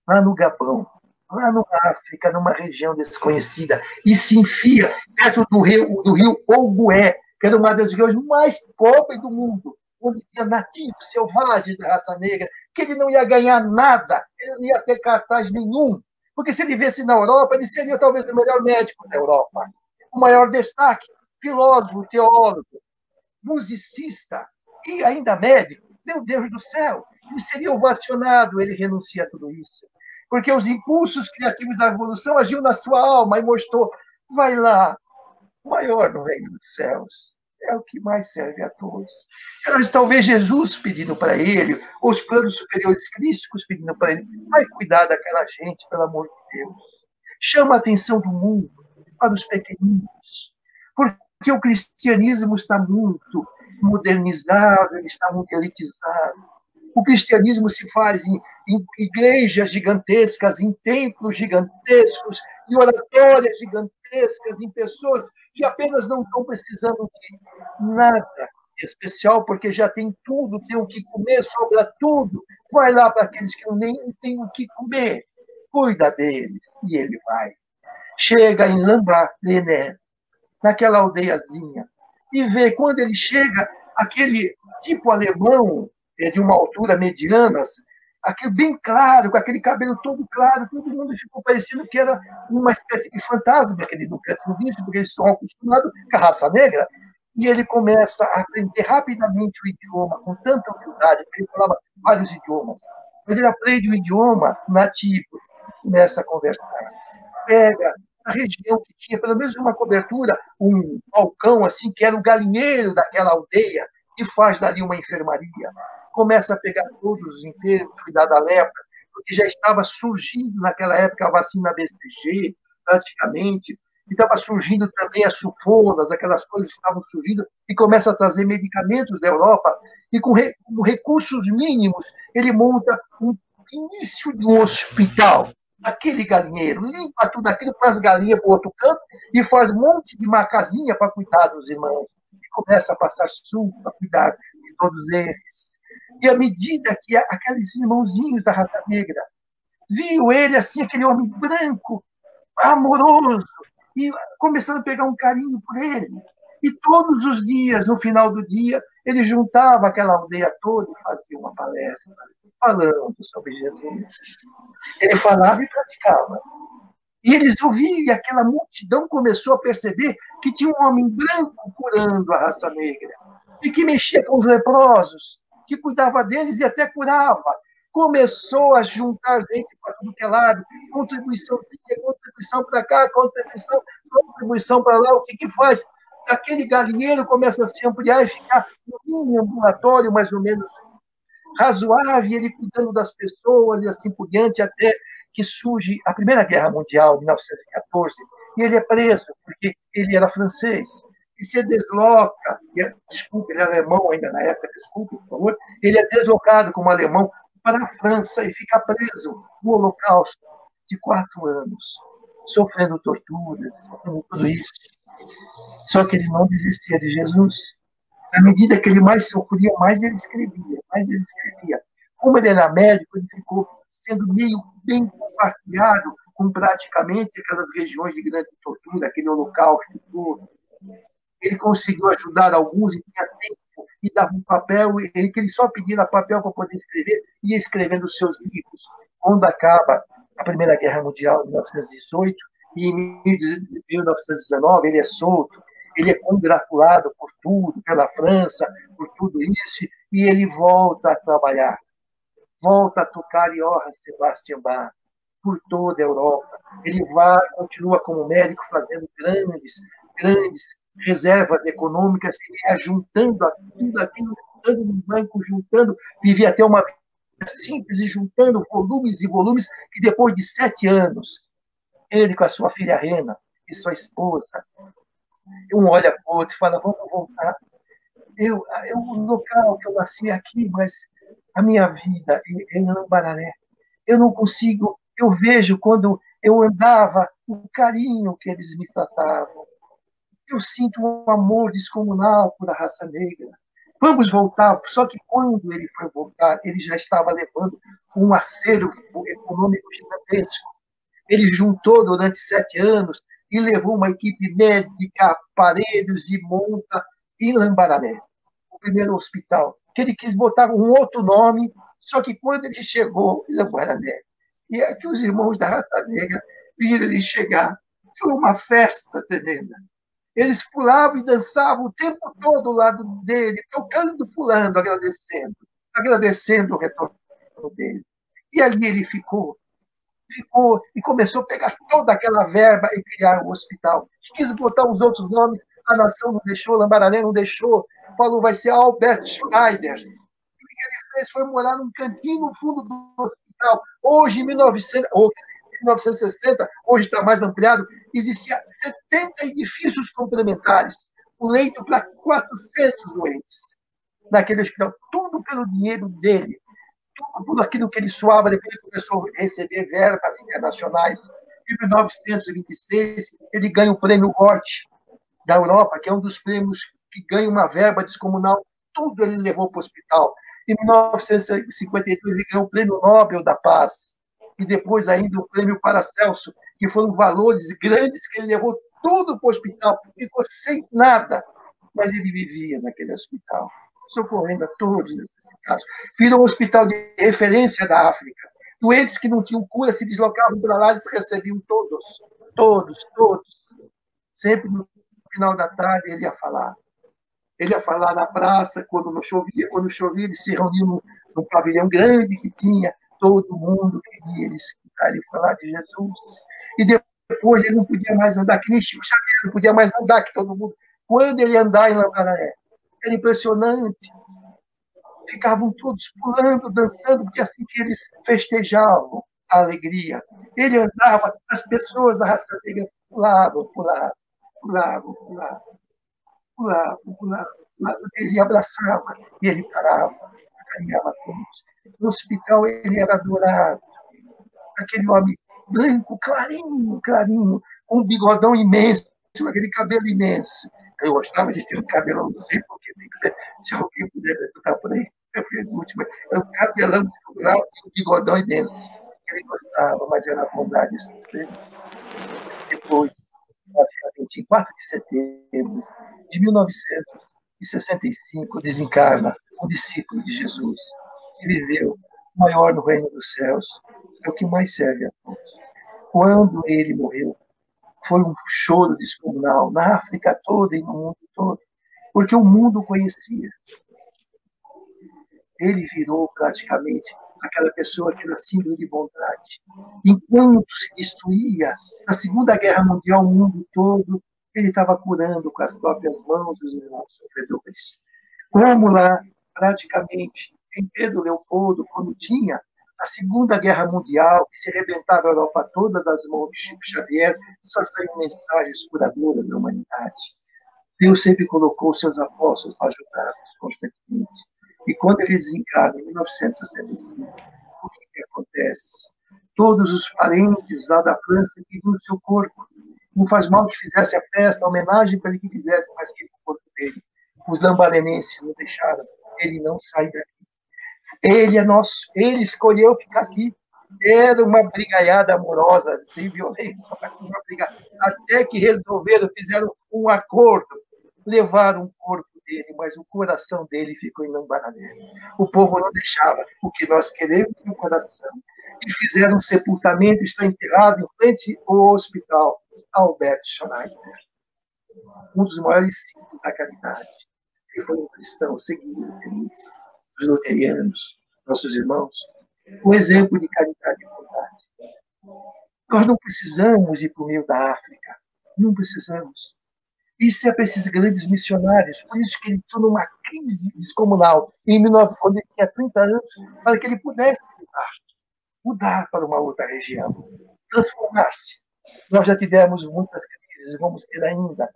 lá no Gabão, lá na África, numa região desconhecida, e se enfia perto do rio Ogoé, que era uma das regiões mais pobres do mundo, onde tinha nativos selvagens da raça negra, que ele não ia ganhar nada, ele não ia ter cartaz nenhum, porque se ele viesse na Europa, ele seria talvez o melhor médico da Europa, o maior destaque, filósofo, teólogo, musicista e ainda médico. Meu Deus do céu, ele seria ovacionado, ele renuncia a tudo isso. Porque os impulsos criativos da evolução agiam na sua alma e mostrou, vai lá, o maior no reino dos céus. É o que mais serve a todos. Talvez Jesus pedindo para ele, ou os planos superiores crísticos pedindo para ele, vai cuidar daquela gente, pelo amor de Deus. Chama a atenção do mundo para os pequeninos. Porque o cristianismo está muito modernizado, ele está muito elitizado. O cristianismo se faz em igrejas gigantescas, em templos gigantescos, em oratórias gigantescas, em pessoas que apenas não estão precisando de nada especial, porque já tem tudo, tem o que comer, sobra tudo. Vai lá para aqueles que nem têm o que comer, cuida deles, e ele vai. Chega em Lembaré, naquela aldeiazinha, e vê, quando ele chega, aquele tipo alemão, de uma altura mediana, aquele bem claro, com aquele cabelo todo claro, todo mundo ficou parecendo que era uma espécie de fantasma, que ele nunca tinha visto, porque eles estão acostumados com a raça negra, e ele começa a aprender rapidamente o idioma, com tanta humildade, porque ele falava vários idiomas, mas ele aprende o idioma nativo, começa a conversar, pega a região que tinha pelo menos uma cobertura, um balcão assim, que era o galinheiro daquela aldeia, e faz dali uma enfermaria. Começa a pegar todos os enfermos, cuidar da lepra, porque já estava surgindo naquela época a vacina BCG, praticamente, e estava surgindo também as sulfonas, aquelas coisas que estavam surgindo, e começa a trazer medicamentos da Europa, e com recursos mínimos, ele monta um início de um hospital, aquele galinheiro, limpa tudo aquilo, põe as galinhas para o outro canto e faz um monte de uma casinha para cuidar dos irmãos. E começa a passar suco para cuidar de todos eles. E à medida que aqueles irmãozinhos da raça negra viu ele assim, aquele homem branco, amoroso, e começando a pegar um carinho por ele. E todos os dias, no final do dia, ele juntava aquela aldeia toda e fazia uma palestra falando sobre Jesus. Ele falava e praticava. E eles ouviram, e aquela multidão começou a perceber que tinha um homem branco curando a raça negra, e que mexia com os leprosos, que cuidava deles e até curava. Começou a juntar gente para tudo que é lado, contribuição para cá, contribuição para lá. O que faz? Aquele galinheiro começa a se ampliar e ficar um ambulatório mais ou menos razoável, ele cuidando das pessoas e assim por diante, até que surge a Primeira Guerra Mundial, em 1914, e ele é preso, porque ele era francês, e se desloca, desculpe, ele é alemão ainda na época, desculpe, por favor, ele é deslocado como alemão para a França e fica preso no Holocausto de 4 anos, sofrendo torturas, sofrendo tudo isso. Só que ele não desistia de Jesus. À medida que ele mais sofria, mais ele escrevia, mais ele escrevia. Como ele era médico, ele ficou sendo meio bem compartilhado com praticamente aquelas regiões de grande tortura, aquele holocausto todo. Ele conseguiu ajudar alguns e tinha tempo, e dava um papel, ele só pedia papel para poder escrever, ia escrevendo os seus livros. Quando acaba a Primeira Guerra Mundial, em 1918, e em 1919 ele é solto, ele é congratulado por tudo, pela França, por tudo isso, e ele volta a trabalhar, volta a tocar Johann Sebastian Bach por toda a Europa. Ele continua como médico fazendo grandes reservas econômicas, ele ia juntando tudo aquilo, juntando no banco, juntando, vivia até uma vida simples e juntando volumes e volumes, que depois de 7 anos, ele com a sua filha Rena e sua esposa, um olha para o outro e fala, vamos voltar. O local que eu nasci aqui, mas a minha vida é em Lambararé. Eu não consigo, eu vejo quando eu andava, o carinho que eles me tratavam. Eu sinto um amor descomunal por a raça negra. Vamos voltar. Só que quando ele foi voltar, ele já estava levando um acervo econômico gigantesco. Ele juntou durante 7 anos e levou uma equipe médica, aparelhos e monta em Lambararé, o primeiro hospital, que ele quis botar um outro nome, só que quando ele chegou em Lambararé, e é que os irmãos da raça negra viram ele chegar, foi uma festa tremenda. Eles pulavam e dançavam o tempo todo ao lado dele, tocando, pulando, agradecendo o retorno dele. E ali ele ficou e começou a pegar toda aquela verba e criar um hospital. Quis botar os outros nomes, a nação não deixou, Lambararé não deixou, falou vai ser Albert Schneider. O que ele fez foi morar num cantinho no fundo do hospital. Hoje, em 1960, hoje está mais ampliado, existia 70 edifícios complementares, um leito para 400 doentes naquele hospital, tudo pelo dinheiro dele. Tudo aquilo que ele suava, depois ele começou a receber verbas internacionais. Em 1926, ele ganha o prêmio Gort da Europa, que é um dos prêmios que ganha uma verba descomunal. Tudo ele levou para o hospital. Em 1952, ele ganhou o prêmio Nobel da Paz. E depois ainda o prêmio Paracelso, que foram valores grandes que ele levou tudo para o hospital. Ficou sem nada, mas ele vivia naquele hospital, socorrendo a todos necessitados. Virou um hospital de referência da África. Doentes que não tinham cura se deslocavam para lá, eles recebiam todos. Sempre no final da tarde ele ia falar. Ele ia falar na praça, quando chovia, ele se reunia num pavilhão grande que tinha, todo mundo queria ele escutar ele falar de Jesus. E depois ele não podia mais andar, que nem Chico Xavier, não podia mais andar, que todo mundo. Quando ele andar em Lambararé, era impressionante. Ficavam todos pulando, dançando, porque assim que eles festejavam a alegria. Ele andava, as pessoas da raça negra pulavam. Ele abraçava, e ele parava, caminhava todos. No hospital ele era adorado. Aquele homem branco, clarinho, com um bigodão imenso, aquele cabelo imenso. Eu gostava de ter um cabelão, não sei porquê, se alguém puder perguntar por aí, eu pergunto, mas é um cabelão escural e um bigodão imenso. Ele gostava, mas era a bondade extrema. Depois, praticamente em 4 de setembro de 1965, desencarna um discípulo de Jesus, que viveu o maior no reino dos céus, é o que mais serve a todos. Quando ele morreu, foi um choro descomunal na África toda e no mundo todo, porque o mundo conhecia. Ele virou praticamente aquela pessoa que era símbolo de bondade. Enquanto se destruía na Segunda Guerra Mundial o mundo todo, ele estava curando com as próprias mãos os irmãos sofredores. Como lá, praticamente, em Pedro Leopoldo, quando tinha a Segunda Guerra Mundial, que se arrebentava a Europa toda das mãos de Chico Xavier, só saíam mensagens curadoras da humanidade. Deus sempre colocou seus apóstolos para ajudá-los constantemente. E quando ele desencarna, em 1965, o que acontece? Todos os parentes lá da França queriam o seu corpo. Não faz mal que fizesse a festa, a homenagem para ele que fizesse, mas queriam o corpo dele. Os lambarenenses não deixaram. Ele não sai daqui. Ele é nosso. Ele escolheu ficar aqui. Era uma brigaiada amorosa, sem violência, uma briga. Até que resolveram, fizeram um acordo, levaram o corpo dele, mas o coração dele ficou em Lambaré. O povo não deixava, o que nós queremos no coração. E fizeram um sepultamento, está enterrado em frente ao hospital Albert Schweitzer, um dos maiores símbolos da caridade. Ele foi um cristão seguido dos luterianos, nossos irmãos, um exemplo de caridade e bondade. Nós não precisamos ir para o meio da África, não precisamos. Isso é para esses grandes missionários, por isso que ele entrou numa crise descomunal, quando ele tinha 30 anos, para que ele pudesse mudar para uma outra região, transformar-se. Nós já tivemos muitas crises, vamos ter ainda,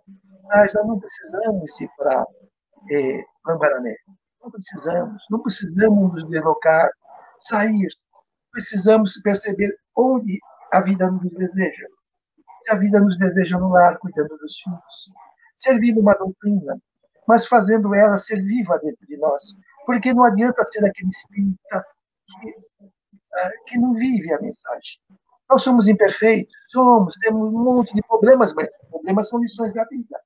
mas nós não precisamos ir para Lambaré. Não precisamos nos deslocar, sair. Precisamos perceber onde a vida nos deseja. Se a vida nos deseja no lar, cuidando dos filhos, servindo uma doutrina, mas fazendo ela ser viva dentro de nós. Porque não adianta ser aquele espírita que não vive a mensagem. Nós somos imperfeitos, temos um monte de problemas, mas problemas são lições da vida.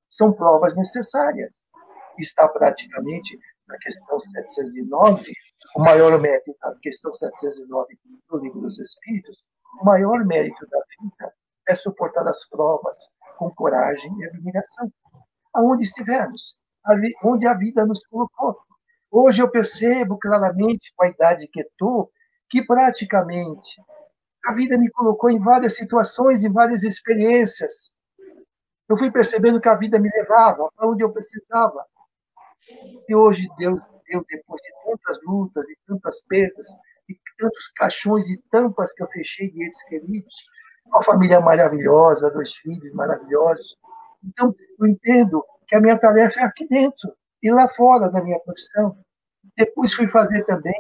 São provas necessárias. Está praticamente na questão 709, o maior mérito da questão 709 do Livro dos Espíritos, o maior mérito da vida é suportar as provas com coragem e abnegação. Aonde estivermos, onde a vida nos colocou. Hoje eu percebo claramente, com a idade que estou, que praticamente a vida me colocou em várias situações, em várias experiências. Eu fui percebendo que a vida me levava aonde eu precisava. E hoje Deus deu, depois de tantas lutas e tantas perdas, e tantos caixões e tampas que eu fechei de entes queridos, uma família maravilhosa, 2 filhos maravilhosos. Então, eu entendo que a minha tarefa é aqui dentro e lá fora da minha profissão. Depois fui fazer também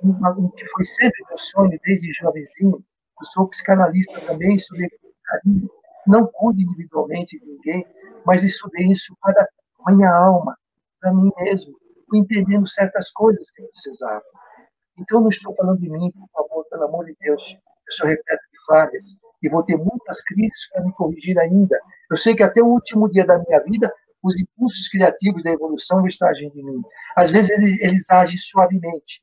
o que foi sempre meu sonho desde jovenzinho. Eu sou psicanalista também, estudei com carinho. Não cuido individualmente de ninguém, mas estudei isso para a minha alma, para mim mesmo, fui entendendo certas coisas que eu precisava. Então, não estou falando de mim, por favor, pelo amor de Deus. Eu sou repleto de falhas e vou ter muitas crises para me corrigir ainda. Eu sei que até o último dia da minha vida, os impulsos criativos da evolução vão estar agindo em mim. Às vezes, eles agem suavemente.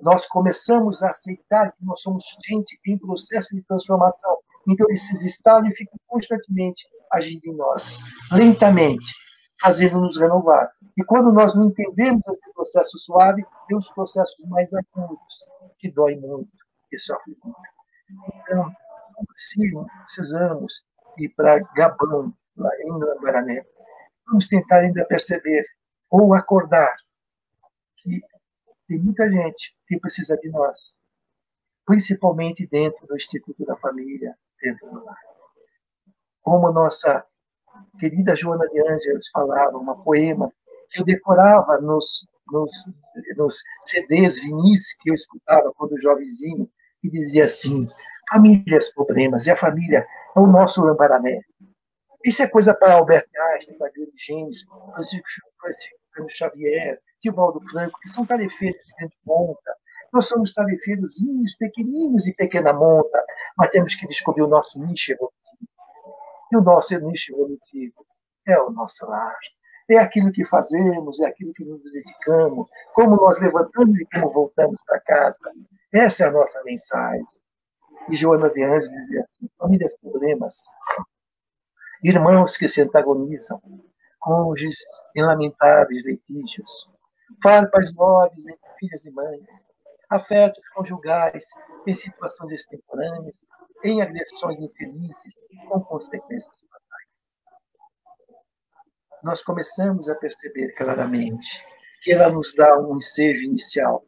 Nós começamos a aceitar que nós somos gente em processo de transformação. Então, esses estados ficam constantemente agindo em nós, lentamente, fazendo-nos renovar. E quando nós não entendemos esse processo suave, tem os processos mais agudos, que doem muito, que sofrem muito. Então, não precisamos ir para Gabão, lá em Lambaré. Vamos tentar ainda perceber, ou acordar, que tem muita gente que precisa de nós, principalmente dentro do Instituto da Família, dentro do lar. Como a nossa querida Joana de Ângeles falava, um poema que eu decorava nos CDs vinis que eu escutava quando jovenzinho, que dizia assim: famílias, problemas, e a família é o nosso Lambaré. Isso é coisa para Albert Einstein, para grandes gênios, Francisco Xavier, Divaldo Franco, que são tarefeiros de grande monta. Nós somos tarefeirozinhos, pequeninos de pequena monta, mas temos que descobrir o nosso nicho evolutivo. E o nosso nicho evolutivo é o nosso lar. É aquilo que fazemos, é aquilo que nos dedicamos, como nós levantamos e como voltamos para casa. Essa é a nossa mensagem. E Joana de Anjos dizia assim: famílias problemas, irmãos que se antagonizam, cônjuges em lamentáveis litígios, farpas nobres entre filhas e mães, afetos conjugais em situações extemporâneas, em agressões infelizes com consequências fatais. Nós começamos a perceber claramente que ela nos dá um ensejo inicial,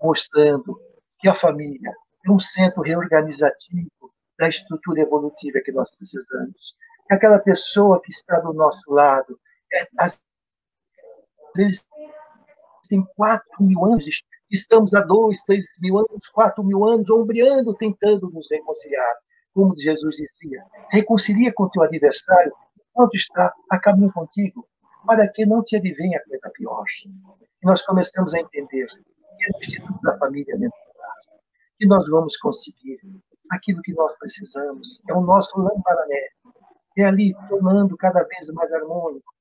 mostrando que a família é um centro reorganizativo da estrutura evolutiva que nós precisamos. Aquela pessoa que está do nosso lado, às vezes tem 4.000 anos, estamos há 2, 3.000 anos, 4.000 anos, ombreando, tentando nos reconciliar. Como Jesus dizia, reconcilia com teu adversário enquanto está a caminho contigo, para que não te advenha coisa pior. E nós começamos a entender que é no Instituto da Família que nós vamos conseguir aquilo que nós precisamos. É o nosso lamparané. É ali, tornando cada vez mais harmônico,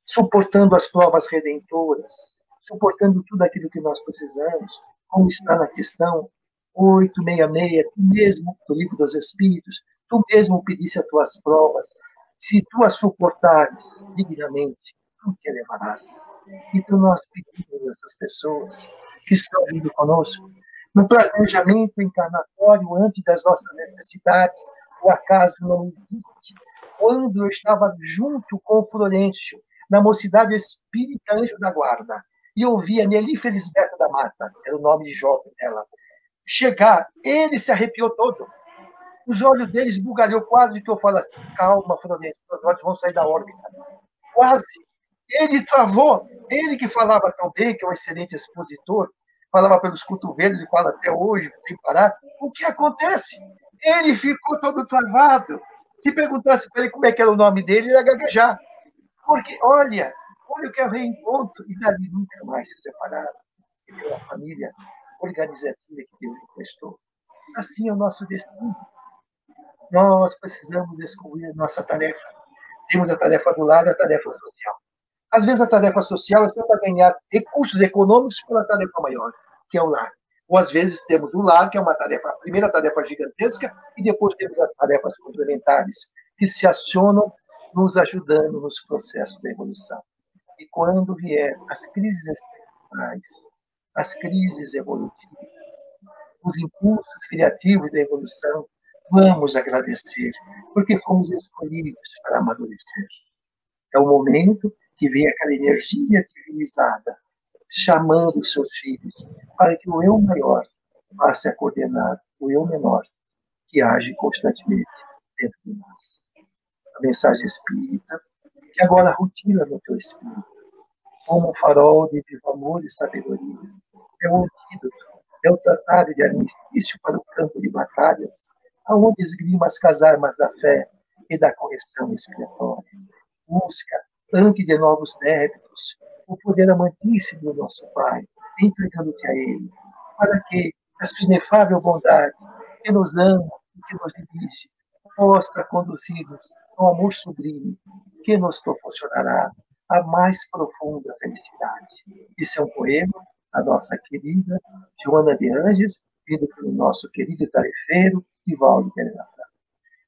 suportando as provas redentoras, suportando tudo aquilo que nós precisamos, como está na questão 866, tu mesmo, do Livro dos Espíritos, tu mesmo pedisse as tuas provas, se tu as suportares dignamente, tu te elevarás. Então nós pedimos a essas pessoas que estão vindo conosco, no planejamento encarnatório, antes das nossas necessidades, o acaso não existe. Quando eu estava junto com o Florencio, na Mocidade Espírita Anjo da Guarda, e ouvia Nelly Felisberto da Mata, era o nome de jovem dela, chegar, ele se arrepiou todo. Os olhos dele esbugalhou quase, que eu falo assim: calma, Florencio, os olhos vão sair da órbita. Quase. Ele travou, ele que falava tão bem, que é um excelente expositor, falava pelos cotovelos e fala até hoje, sem parar. O que acontece? Ele ficou todo travado. Se perguntasse para ele como é que era o nome dele, ele ia gaguejar. Porque, olha o que é o reencontro, e dali nunca mais se separaram. E pela família organizativa que Deus emprestou. Assim é o nosso destino. Nós precisamos descobrir a nossa tarefa. Temos a tarefa do lar e a tarefa social. Às vezes a tarefa social é só para ganhar recursos econômicos pela tarefa maior, que é o lar. Ou às vezes temos o lar, que é uma tarefa, a primeira tarefa gigantesca, e depois temos as tarefas complementares, que se acionam nos ajudando nos processos da evolução. E quando vier as crises espirituais, as crises evolutivas, os impulsos criativos da evolução, vamos agradecer, porque fomos escolhidos para amadurecer. É o momento que vem aquela energia divinizada, chamando os seus filhos, para que o eu maior passe a coordenar o eu menor, que age constantemente dentro de nós. A mensagem espírita, que agora rotila no teu espírito, como um farol de vivo amor e sabedoria. É o antídoto, é o tratado de armistício para o campo de batalhas, aonde esgrima as armas da fé e da correção expiatória. Busca, antes de novos débitos, o poder amantíssimo do nosso Pai, entregando-te a Ele, para que a sua inefável bondade, que nos ama e que nos dirige, possa conduzir-nos ao amor sublime, que nos proporcionará a mais profunda felicidade. Isso é um poema da nossa querida Joana de Anjos, vindo pelo nosso querido tarefeiro Divaldo Pereira.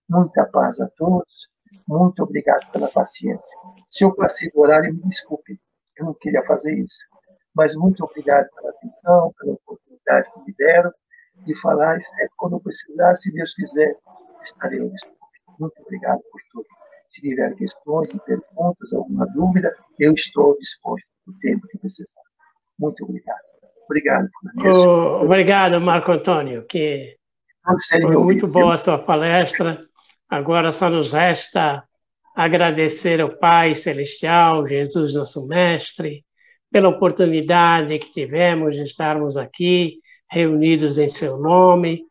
Muita paz a todos. Muito obrigado pela paciência. Se eu passei do horário, me desculpe. Eu não queria fazer isso. Mas muito obrigado pela atenção, pela oportunidade que me deram de falar. E sempre quando eu precisar, se Deus quiser, estarei ao dispor. Muito obrigado por tudo. Se tiver questões e perguntas, alguma dúvida, eu estou disposto no tempo que precisar. Muito obrigado. Obrigado, Florencio. Obrigado, Marco Antônio, que foi muito boa a sua palestra. Agora só nos resta agradecer ao Pai Celestial, Jesus, nosso Mestre, pela oportunidade que tivemos de estarmos aqui, reunidos em seu nome,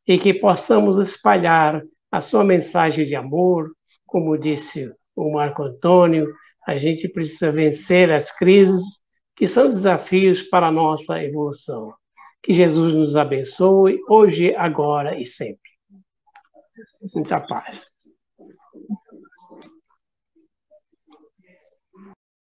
e que possamos espalhar a sua mensagem de amor. Como disse o Marco Antônio, a gente precisa vencer as crises, que são desafios para a nossa evolução. Que Jesus nos abençoe, hoje, agora e sempre. Muita paz.